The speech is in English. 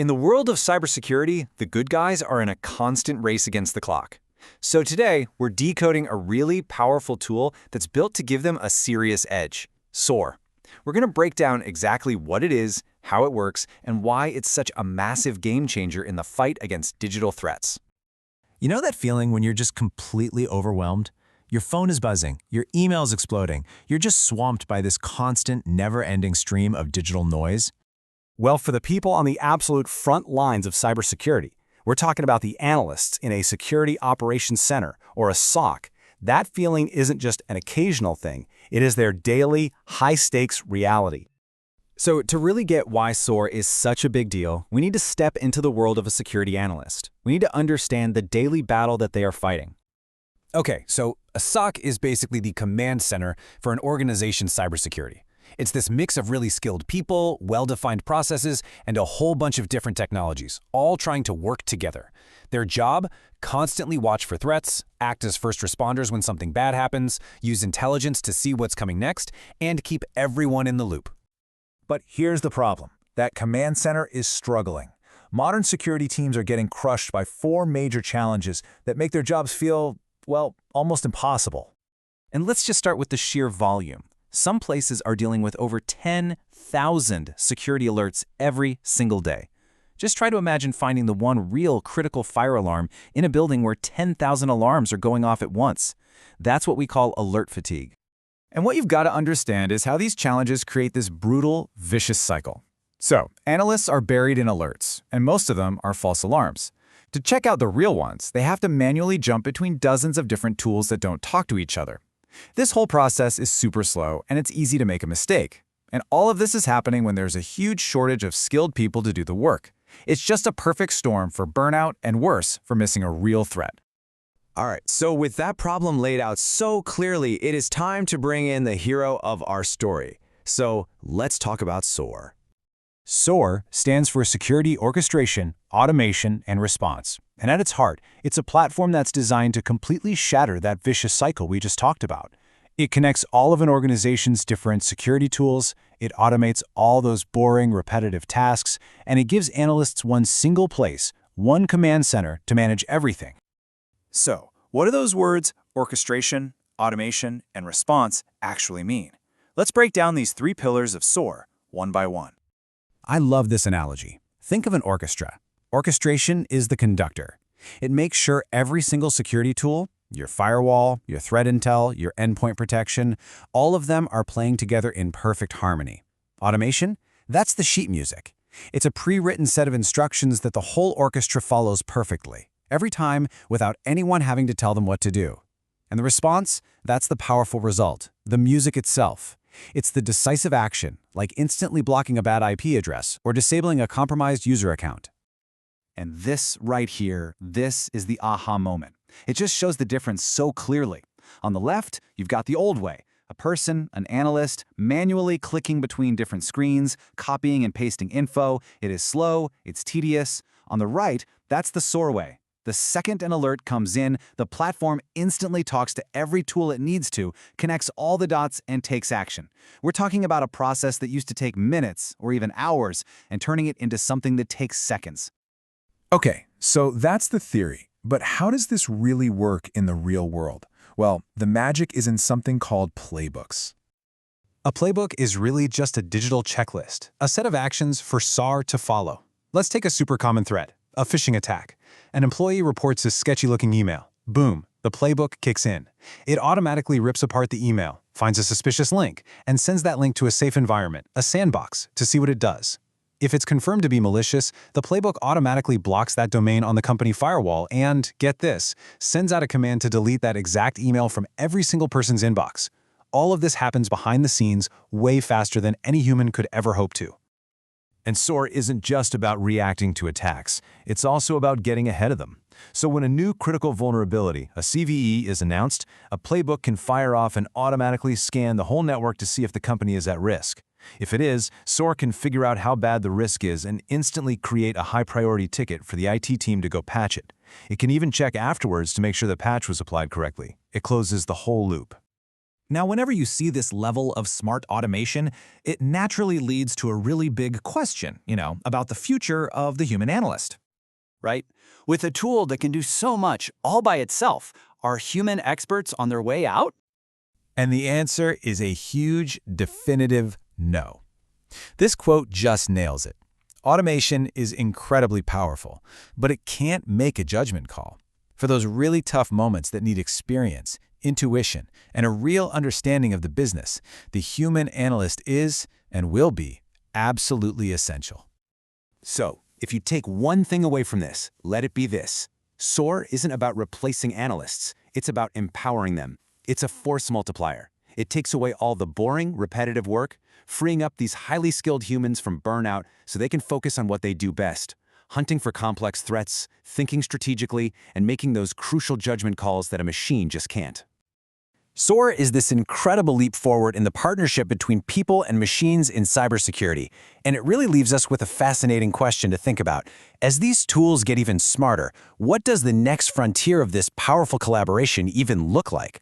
In the world of cybersecurity, the good guys are in a constant race against the clock. So today, we're decoding a really powerful tool that's built to give them a serious edge, SOAR. We're going to break down exactly what it is, how it works, and why it's such a massive game changer in the fight against digital threats. You know that feeling when you're just completely overwhelmed? Your phone is buzzing, your email's exploding, you're just swamped by this constant, never-ending stream of digital noise? Well, for the people on the absolute front lines of cybersecurity, we're talking about the analysts in a security operations center, or a SOC. That feeling isn't just an occasional thing, it is their daily, high-stakes reality. So to really get why SOAR is such a big deal, we need to step into the world of a security analyst. We need to understand the daily battle that they are fighting. Okay, so a SOC is basically the command center for an organization's cybersecurity. It's this mix of really skilled people, well-defined processes, and a whole bunch of different technologies, all trying to work together. Their job? Constantly watch for threats, act as first responders when something bad happens, use intelligence to see what's coming next, and keep everyone in the loop. But here's the problem. That command center is struggling. Modern security teams are getting crushed by 4 major challenges that make their jobs feel, well, almost impossible. And let's just start with the sheer volume. Some places are dealing with over 10,000 security alerts every single day. Just try to imagine finding the one real critical fire alarm in a building where 10,000 alarms are going off at once. That's what we call alert fatigue. And what you've got to understand is how these challenges create this brutal, vicious cycle. So, analysts are buried in alerts, and most of them are false alarms. To check out the real ones, they have to manually jump between dozens of different tools that don't talk to each other. This whole process is super slow, and it's easy to make a mistake. And all of this is happening when there's a huge shortage of skilled people to do the work. It's just a perfect storm for burnout and worse, for missing a real threat. All right, so with that problem laid out so clearly, it is time to bring in the hero of our story. So let's talk about SOAR. SOAR stands for Security Orchestration, Automation, and Response. And at its heart, it's a platform that's designed to completely shatter that vicious cycle we just talked about. It connects all of an organization's different security tools, it automates all those boring, repetitive tasks, and it gives analysts one single place, one command center to manage everything. So, what do those words, orchestration, automation, and response, actually mean? Let's break down these 3 pillars of SOAR, one by one. I love this analogy. Think of an orchestra. Orchestration is the conductor. It makes sure every single security tool, your firewall, your threat intel, your endpoint protection, all of them are playing together in perfect harmony. Automation? That's the sheet music. It's a pre-written set of instructions that the whole orchestra follows perfectly, every time without anyone having to tell them what to do. And the response? That's the powerful result, the music itself. It's the decisive action, like instantly blocking a bad IP address or disabling a compromised user account. And this right here, this is the aha moment. It just shows the difference so clearly. On the left, you've got the old way, a person, an analyst, manually clicking between different screens, copying and pasting info. It is slow, it's tedious. On the right, that's the SOAR way. The second an alert comes in, the platform instantly talks to every tool it needs to, connects all the dots, and takes action. We're talking about a process that used to take minutes or even hours and turning it into something that takes seconds. Okay, so that's the theory. But how does this really work in the real world? Well, the magic is in something called playbooks. A playbook is really just a digital checklist, a set of actions for SOAR to follow. Let's take a super common threat, a phishing attack. An employee reports a sketchy-looking email. Boom, the playbook kicks in. It automatically rips apart the email, finds a suspicious link, and sends that link to a safe environment, a sandbox, to see what it does. If it's confirmed to be malicious, the playbook automatically blocks that domain on the company firewall and, get this, sends out a command to delete that exact email from every single person's inbox. All of this happens behind the scenes way faster than any human could ever hope to. And SOAR isn't just about reacting to attacks, it's also about getting ahead of them. So when a new critical vulnerability, a CVE, is announced, a playbook can fire off and automatically scan the whole network to see if the company is at risk. If it is, SOAR can figure out how bad the risk is and instantly create a high-priority ticket for the IT team to go patch it. It can even check afterwards to make sure the patch was applied correctly. It closes the whole loop. Now, whenever you see this level of smart automation, it naturally leads to a really big question, about the future of the human analyst. Right? With a tool that can do so much all by itself, are human experts on their way out? And the answer is a huge, definitive no. This quote just nails it. Automation is incredibly powerful, but it can't make a judgment call. For those really tough moments that need experience, intuition, and a real understanding of the business, the human analyst is, and will be, absolutely essential. So, if you take one thing away from this, let it be this. SOAR isn't about replacing analysts. It's about empowering them. It's a force multiplier. It takes away all the boring, repetitive work, freeing up these highly skilled humans from burnout so they can focus on what they do best, hunting for complex threats, thinking strategically, and making those crucial judgment calls that a machine just can't. SOAR is this incredible leap forward in the partnership between people and machines in cybersecurity, and it really leaves us with a fascinating question to think about. As these tools get even smarter, what does the next frontier of this powerful collaboration even look like?